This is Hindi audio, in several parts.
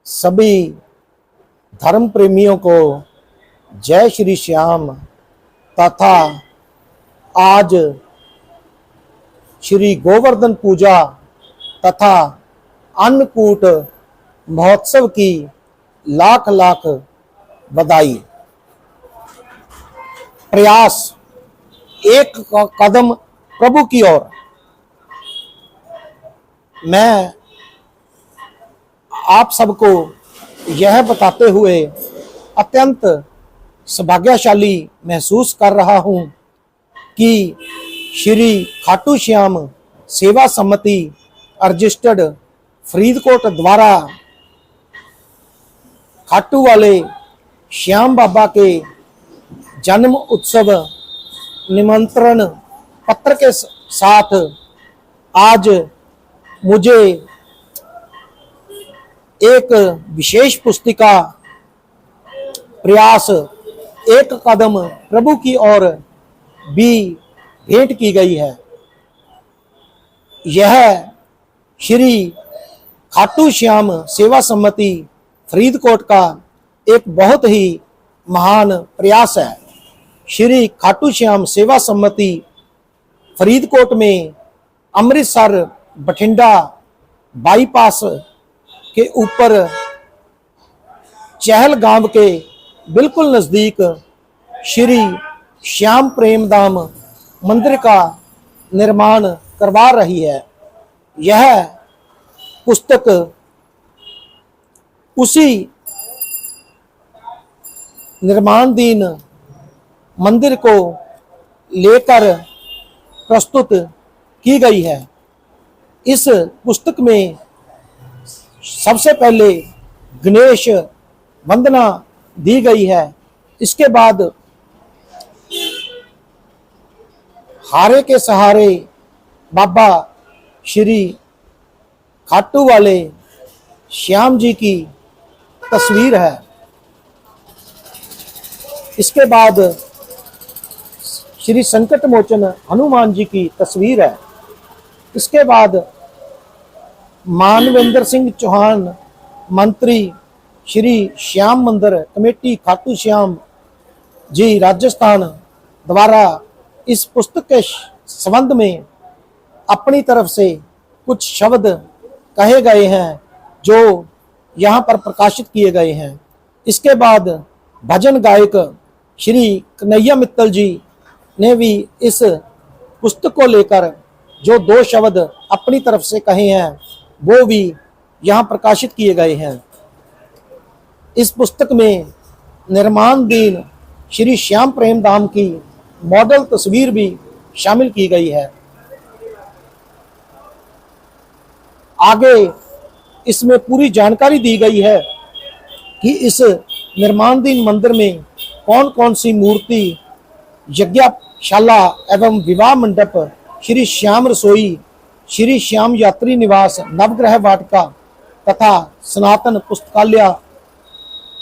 सभी धर्म प्रेमियों को जय श्री श्याम तथा आज श्री गोवर्धन पूजा तथा अन्नकूट महोत्सव की लाख लाख बधाई। प्रयास एक कदम प्रभु की ओर। मैं आप सबको यह बताते हुए अत्यंत सौभाग्यशाली महसूस कर रहा हूं कि श्री खाटू श्याम सेवा समिति रजिस्टर्ड फरीदकोट द्वारा खाटू वाले श्याम बाबा के जन्म उत्सव निमंत्रण पत्र के साथ आज मुझे एक विशेष पुस्तिका प्रयास एक कदम प्रभु की ओर भी भेंट की गई है। यह श्री खाटू श्याम सेवा समिति फरीदकोट का एक बहुत ही महान प्रयास है। श्री खाटू श्याम सेवा समिति फरीदकोट में अमृतसर बठिंडा बाईपास के ऊपर चहल गांव के बिल्कुल नज़दीक श्री श्याम प्रेम धाम मंदिर का निर्माण करवा रही है। यह पुस्तक उसी निर्माणाधीन मंदिर को लेकर प्रस्तुत की गई है। इस पुस्तक में सबसे पहले गणेश वंदना दी गई है। इसके बाद हारे के सहारे बाबा श्री खाटू वाले श्याम जी की तस्वीर है। इसके बाद श्री संकट मोचन हनुमान जी की तस्वीर है। इसके बाद मानवेंद्र सिंह चौहान मंत्री श्री श्याम मंदिर कमेटी खाटू श्याम जी राजस्थान द्वारा इस पुस्तक के संबंध में अपनी तरफ से कुछ शब्द कहे गए हैं जो यहाँ पर प्रकाशित किए गए हैं। इसके बाद भजन गायक श्री कन्हैया मित्तल जी ने भी इस पुस्तक को लेकर जो दो शब्द अपनी तरफ से कहे हैं वो भी यहाँ प्रकाशित किए गए हैं। इस पुस्तक में निर्माणाधीन श्री श्याम प्रेम धाम की मॉडल तस्वीर भी शामिल की गई है। आगे इसमें पूरी जानकारी दी गई है कि इस निर्माणाधीन मंदिर में कौन कौन सी मूर्ति, यज्ञशाला एवं विवाह मंडप, श्री श्याम रसोई, श्री श्याम यात्री निवास, नवग्रह वाटिका तथा सनातन पुस्तकालय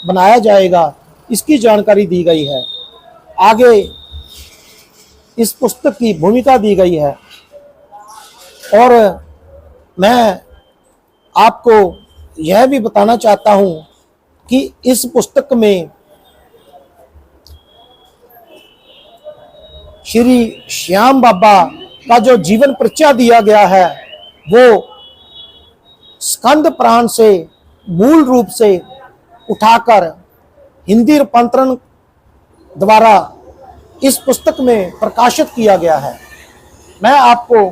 बनाया जाएगा, इसकी जानकारी दी गई है। आगे इस पुस्तक की भूमिका दी गई है और मैं आपको यह भी बताना चाहता हूं कि इस पुस्तक में श्री श्याम बाबा का जो जीवन परिचय दिया गया है वो स्कंद पुराण से मूल रूप से उठाकर हिंदी रूपांतरण द्वारा इस पुस्तक में प्रकाशित किया गया है। मैं आपको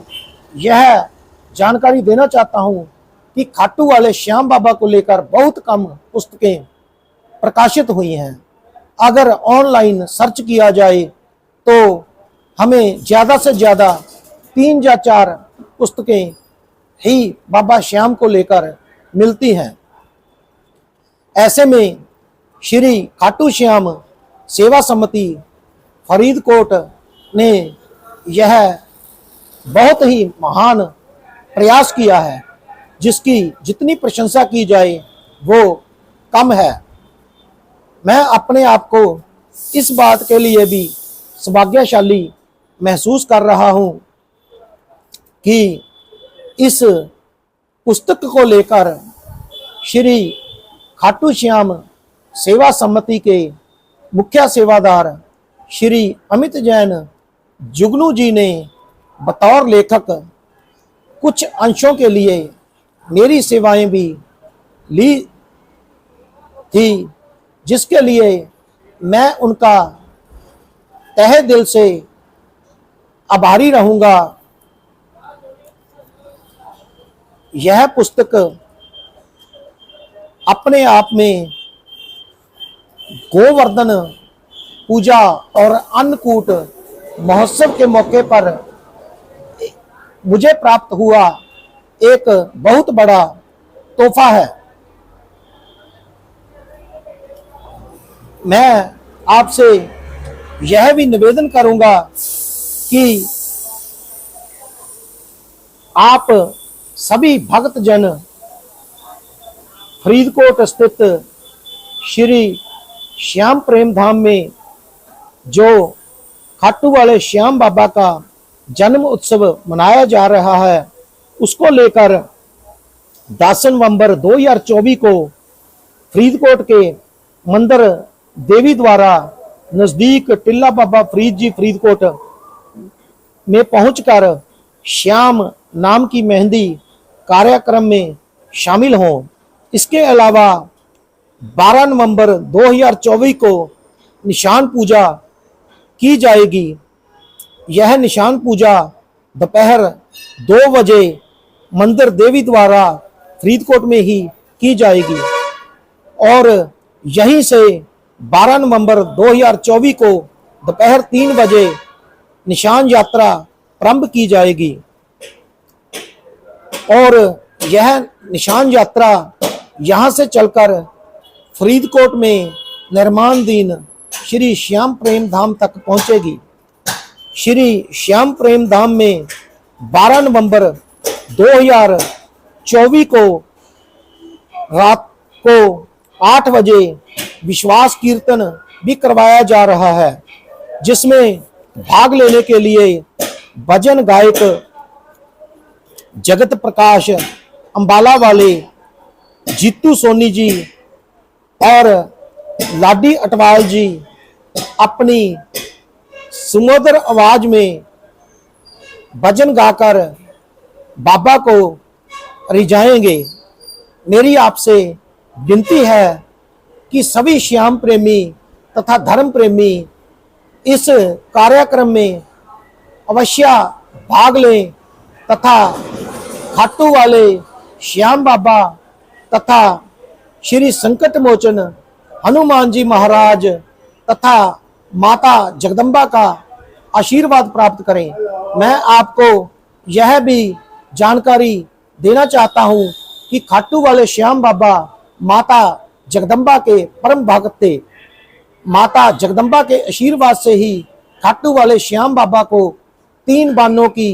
यह जानकारी देना चाहता हूं कि खाटू वाले श्याम बाबा को लेकर बहुत कम पुस्तकें प्रकाशित हुई हैं। अगर ऑनलाइन सर्च किया जाए तो हमें ज़्यादा से ज़्यादा 3 या 4 पुस्तकें ही बाबा श्याम को लेकर मिलती हैं। ऐसे में श्री खाटू श्याम सेवा समिति फरीदकोट ने यह बहुत ही महान प्रयास किया है, जिसकी जितनी प्रशंसा की जाए वो कम है। मैं अपने आप को इस बात के लिए भी सौभाग्यशाली महसूस कर रहा हूं कि इस पुस्तक को लेकर श्री खाटू श्याम सेवा समिति के मुख्य सेवादार श्री अमित जैन जुगनू जी ने बतौर लेखक कुछ अंशों के लिए मेरी सेवाएं भी ली थी, जिसके लिए मैं उनका तहे दिल से आभारी रहूंगा। यह पुस्तक अपने आप में गोवर्धन पूजा और अन्नकूट महोत्सव के मौके पर मुझे प्राप्त हुआ एक बहुत बड़ा तोहफा है। मैं आपसे यह भी निवेदन करूंगा कि आप सभी भक्तजन फरीदकोट स्थित श्री श्याम प्रेम धाम में जो खाटू वाले श्याम बाबा का जन्म उत्सव मनाया जा रहा है, उसको लेकर 10 नवंबर 2024 को फरीदकोट के मंदिर देवी द्वारा नजदीक टिल्ला बाबा फरीद जी फरीदकोट में पहुंचकर श्याम नाम की मेहंदी कार्यक्रम में शामिल हों। इसके अलावा 12 नवंबर 2024 को निशान पूजा की जाएगी। यह निशान पूजा दोपहर 2 बजे मंदिर देवी द्वारा फरीदकोट में ही की जाएगी और यहीं से 12 नवंबर 2024 को दोपहर 3 बजे निशान यात्रा प्रारंभ की जाएगी और यह निशान यात्रा यहां से चलकर फरीदकोट में निर्माणाधीन श्री श्याम प्रेम धाम तक पहुंचेगी। श्री श्याम प्रेम धाम में 12 नवंबर 2024 को रात को 8 बजे विश्वास कीर्तन भी करवाया जा रहा है, जिसमें भाग लेने के लिए भजन गायक जगत प्रकाश अंबाला वाले, जीतू सोनी जी और लाडी अटवाल जी अपनी सुमधुर आवाज में भजन गाकर बाबा को रिझाएंगे। मेरी आपसे विनती है कि सभी श्याम प्रेमी तथा धर्म प्रेमी इस कार्यक्रम में अवश्य भाग लें तथा खाटू वाले श्याम बाबा तथा श्री संकट मोचन हनुमान जी महाराज तथा माता जगदम्बा का आशीर्वाद प्राप्त करें। मैं आपको यह भी जानकारी देना चाहता हूं कि खाटू वाले श्याम बाबा माता जगदम्बा के परम भक्त थे। माता जगदम्बा के आशीर्वाद से ही खाटू वाले श्याम बाबा को 3 बाणों की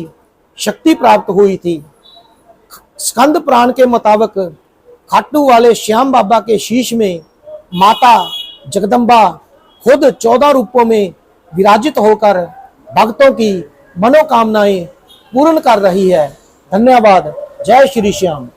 शक्ति प्राप्त हुई थी। स्कंद पुराण के मुताबिक खाटू वाले श्याम बाबा के शीश में माता जगदम्बा खुद 14 रूपों में विराजित होकर भक्तों की मनोकामनाएं पूर्ण कर रही है। धन्यवाद। जय श्री श्याम।